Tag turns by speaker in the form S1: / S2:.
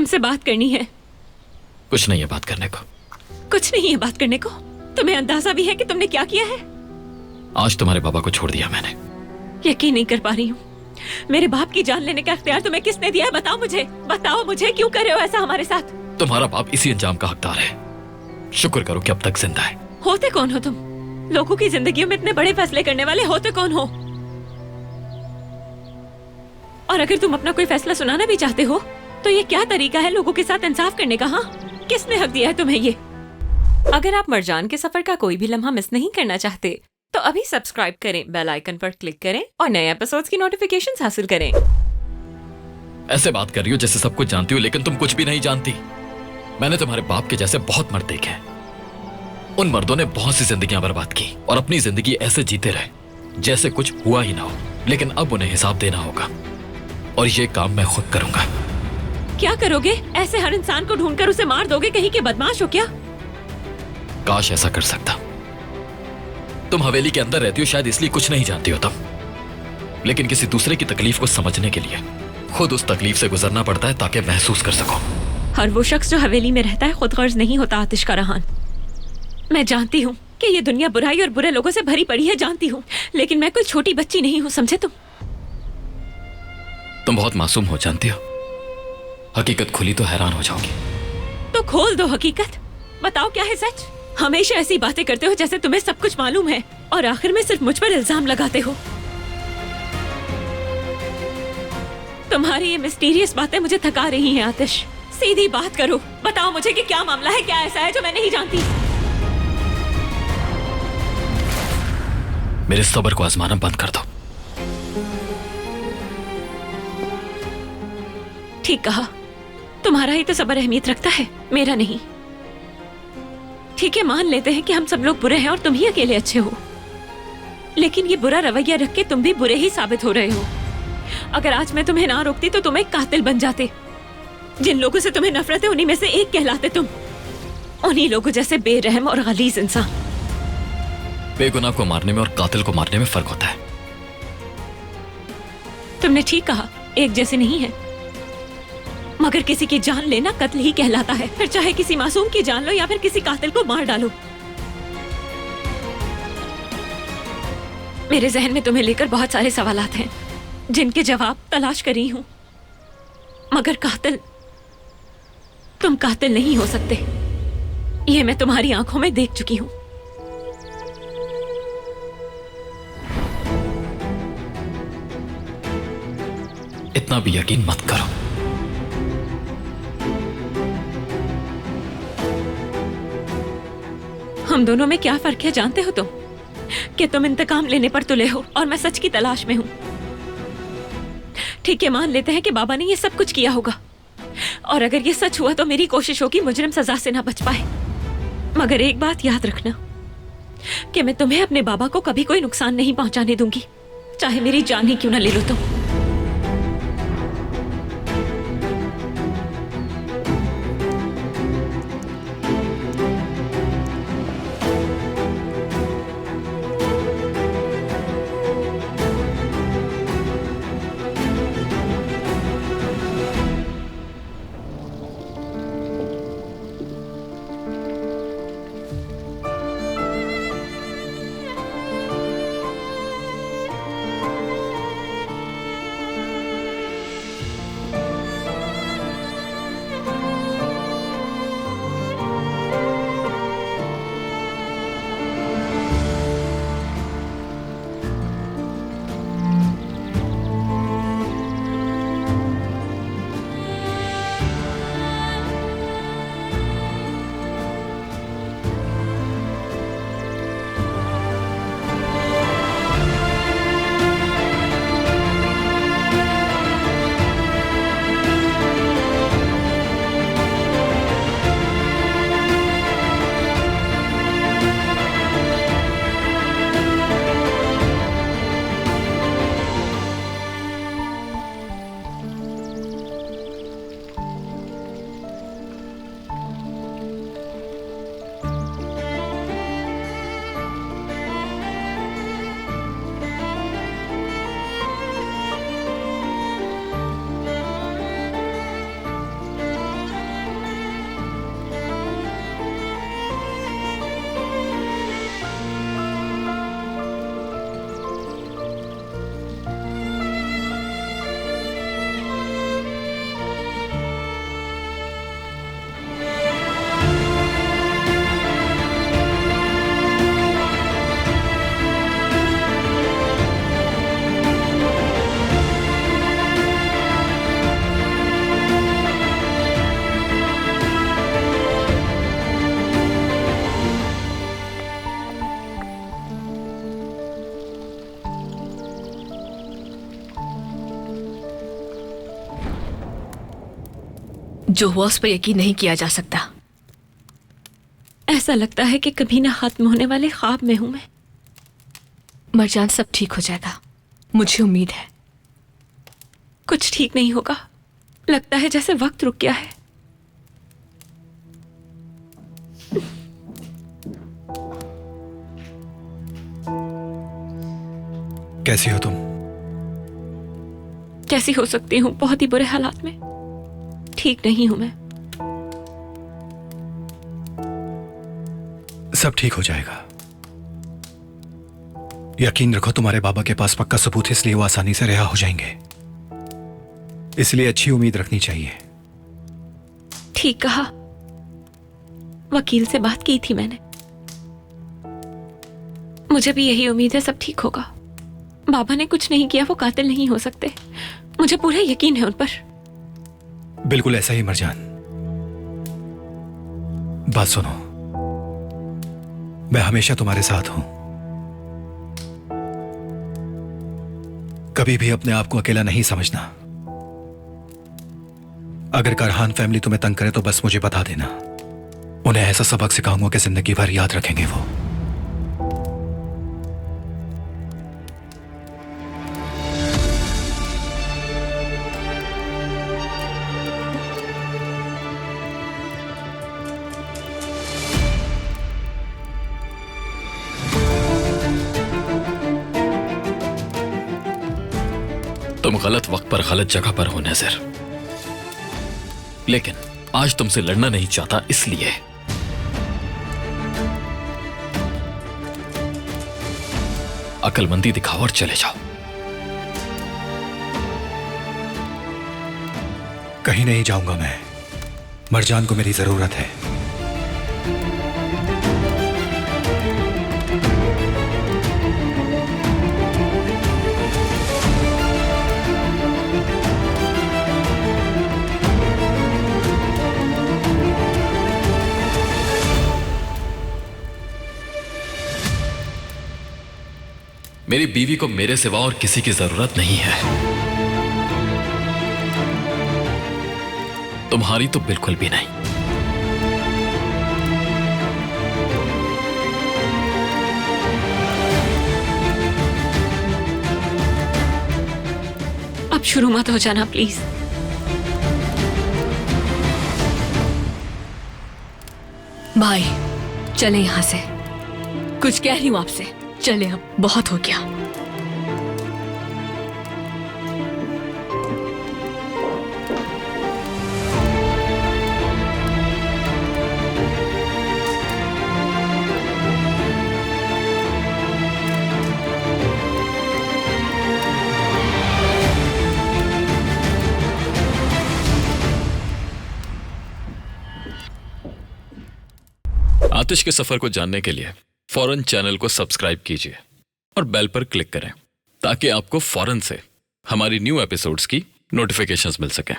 S1: तुमसे बात करनी है।
S2: कुछ नहीं है बात करने को।
S1: कुछ नहीं है बात करने को? तुम्हें अंदाजा भी है कि तुमने क्या किया है?
S2: आज तुम्हारे बाबा को छोड़ दिया मैंने।
S1: यकीन नहीं कर पा रही हूँ। मेरे बाप की जान लेने का अख्तियार तुम्हें किसने दिया है? बताओ मुझे क्यों कर रहे हो ऐसा हमारे साथ?
S2: तुम्हारा बाप इसी अंजाम का हकदार है। शुक्र करो कि अब तक जिंदा है।
S1: होते कौन हो तुम? लोगों की जिंदगियों में इतने बड़े फैसले करने वाले होते कौन हो? और अगर तुम अपना कोई फैसला सुनाना भी चाहते हो तो ये क्या तरीका है लोगों के साथ इंसाफ करने का? हाँ, किसने हक दिया है तुम्हें ये? अगर आप मरजान के सफर का कोई भी लम्हा मिस नहीं करना चाहते तो अभी सब्सक्राइब करें, बेल आइकन पर क्लिक करें और नए एपिसोड्स की नोटिफिकेशंस हासिल करें।
S2: ऐसे बात कर रही हो जैसे सब कुछ जानती हो, लेकिन तुम कुछ भी नहीं जानती। मैंने तुम्हारे बाप के जैसे बहुत मर्द देखे हैं। उन मर्दों ने बहुत सी जिंदगियां बर्बाद की और अपनी जिंदगी ऐसे जीते रहे जैसे कुछ हुआ ही ना हो। लेकिन अब उन्हें हिसाब देना होगा और ये काम मैं खुद करूंगा।
S1: क्या करोगे? ऐसे हर इंसान को ढूंढकर उसे मार दोगे? कहीं के बदमाश हो क्या?
S2: काश ऐसा कर सकता। तुम हवेली के अंदर रहती हो, शायद इसलिए कुछ नहीं जानती हो तुम। लेकिन किसी दूसरे की तकलीफ को समझने के लिए खुद उस तकलीफ से गुजरना पड़ता है ताकि महसूस कर सको।
S1: हर वो शख्स जो हवेली में रहता है खुद गर्ज नहीं होता आतिश का रहान। मैं जानती हूँ कि ये दुनिया बुराई और बुरे लोगों से भरी पड़ी है, जानती हूँ, लेकिन मैं कोई छोटी बच्ची नहीं हूँ, समझे तुम?
S2: तुम बहुत मासूम हो, जानती हो। हकीकत खुली तो हैरान हो जाओगी।
S1: तो खोल दो हकीकत। बताओ क्या है सच? हमेशा ऐसी बातें करते हो जैसे तुम्हें सब कुछ मालूम है और आखिर में सिर्फ मुझ पर इल्जाम लगाते हो। तुम्हारी ये मिस्टीरियस बातें मुझे थका रही हैं आतिश। सीधी बात करो, बताओ मुझे कि क्या मामला है, क्या ऐसा है जो मैं नहीं जानती?
S2: मेरे सब्र को आजमाना बंद कर दो।
S1: ठीक कहा, तुम्हारा ही तो सब्र अहमियत रखता है, मेरा नहीं। ठीक है, मान लेते हैं कि हम सब लोग बुरे हैं और तुम ही अकेले अच्छे हो, लेकिन ये बुरा रवैया रख के तुम भी बुरे ही साबित हो रहे हो। अगर आज मैं तुम्हें ना रोकती तो तुम एक कातिल बन जाते। जिन लोगों से तुम्हें नफरत है उन्हीं में से एक कहलाते तुम। उन्हीं लोगों जैसे बेरहम और गलीज इंसान।
S2: बेगुनाह को मारने में और कातिल को मारने में फर्क होता है।
S1: तुमने ठीक कहा, एक जैसे नहीं है, मगर किसी की जान लेना कत्ल ही कहलाता है। फिर चाहे किसी मासूम की जान लो या फिर किसी कातिल को मार डालो। मेरे जहन में तुम्हें लेकर बहुत सारे सवालात हैं जिनके जवाब तलाश कर रही हूं, मगर कातिल, तुम कातिल नहीं हो सकते। यह मैं तुम्हारी आंखों में देख चुकी हूं।
S2: इतना भी यकीन मत करो।
S1: हम दोनों में क्या फर्क है जानते हो तुम? कि तुम इंतकाम लेने पर तुले हो और मैं सच की तलाश में हूं। ठीक है, मान लेते हैं कि बाबा ने ये सब कुछ किया होगा, और अगर ये सच हुआ तो मेरी कोशिश होगी मुजरिम सजा से ना बच पाए। मगर एक बात याद रखना कि मैं तुम्हें अपने बाबा को कभी कोई नुकसान नहीं पहुंचाने दूंगी, चाहे मेरी जान ही क्यों ना ले लो तुम।
S3: जो हुआ उस पर यकीन नहीं किया जा सकता।
S1: ऐसा लगता है कि कभी ना खत्म होने वाले ख्वाब में हूं मैं।
S3: मरजान, सब ठीक हो जाएगा, मुझे उम्मीद है।
S1: कुछ ठीक नहीं होगा। लगता है जैसे वक्त रुक गया है।
S4: कैसी हो तुम?
S1: कैसी हो सकती हूँ, बहुत ही बुरे हालात में। ठीक नहीं हूं मैं।
S4: सब ठीक हो जाएगा, यकीन रखो। तुम्हारे बाबा के पास पक्का सबूत है, इसलिए वो आसानी से रिहा हो जाएंगे। इसलिए अच्छी उम्मीद रखनी चाहिए।
S1: ठीक कहा। वकील से बात की थी मैंने। मुझे भी यही उम्मीद है सब ठीक होगा। बाबा ने कुछ नहीं किया, वो कातिल नहीं हो सकते। मुझे पूरा यकीन है उन पर।
S4: बिल्कुल ऐसा ही मरजान। बात सुनो, मैं हमेशा तुम्हारे साथ हूं। कभी भी अपने आप को अकेला नहीं समझना। अगर कारहान फैमिली तुम्हें तंग करे तो बस मुझे बता देना। उन्हें ऐसा सबक सिखाऊंगा कि जिंदगी भर याद रखेंगे वो।
S2: तुम गलत वक्त पर गलत जगह पर हो नजर, लेकिन आज तुमसे लड़ना नहीं चाहता, इसलिए अकलमंदी दिखाओ और चले जाओ।
S4: कहीं नहीं जाऊंगा मैं। मरजान को मेरी जरूरत है।
S2: मेरी बीवी को मेरे सिवा और किसी की जरूरत नहीं है। तुम्हारी तो बिल्कुल भी नहीं।
S1: अब शुरू मत हो जाना प्लीज।
S3: भाई, चले यहां से। कुछ कह रही हूं आपसे, चले, अब बहुत हो गया।
S2: आतिश के सफर को जानने के लिए फौरन चैनल को सब्सक्राइब कीजिए और बेल पर क्लिक करें ताकि आपको फौरन से हमारी न्यू एपिसोड्स की नोटिफिकेशंस मिल सकें।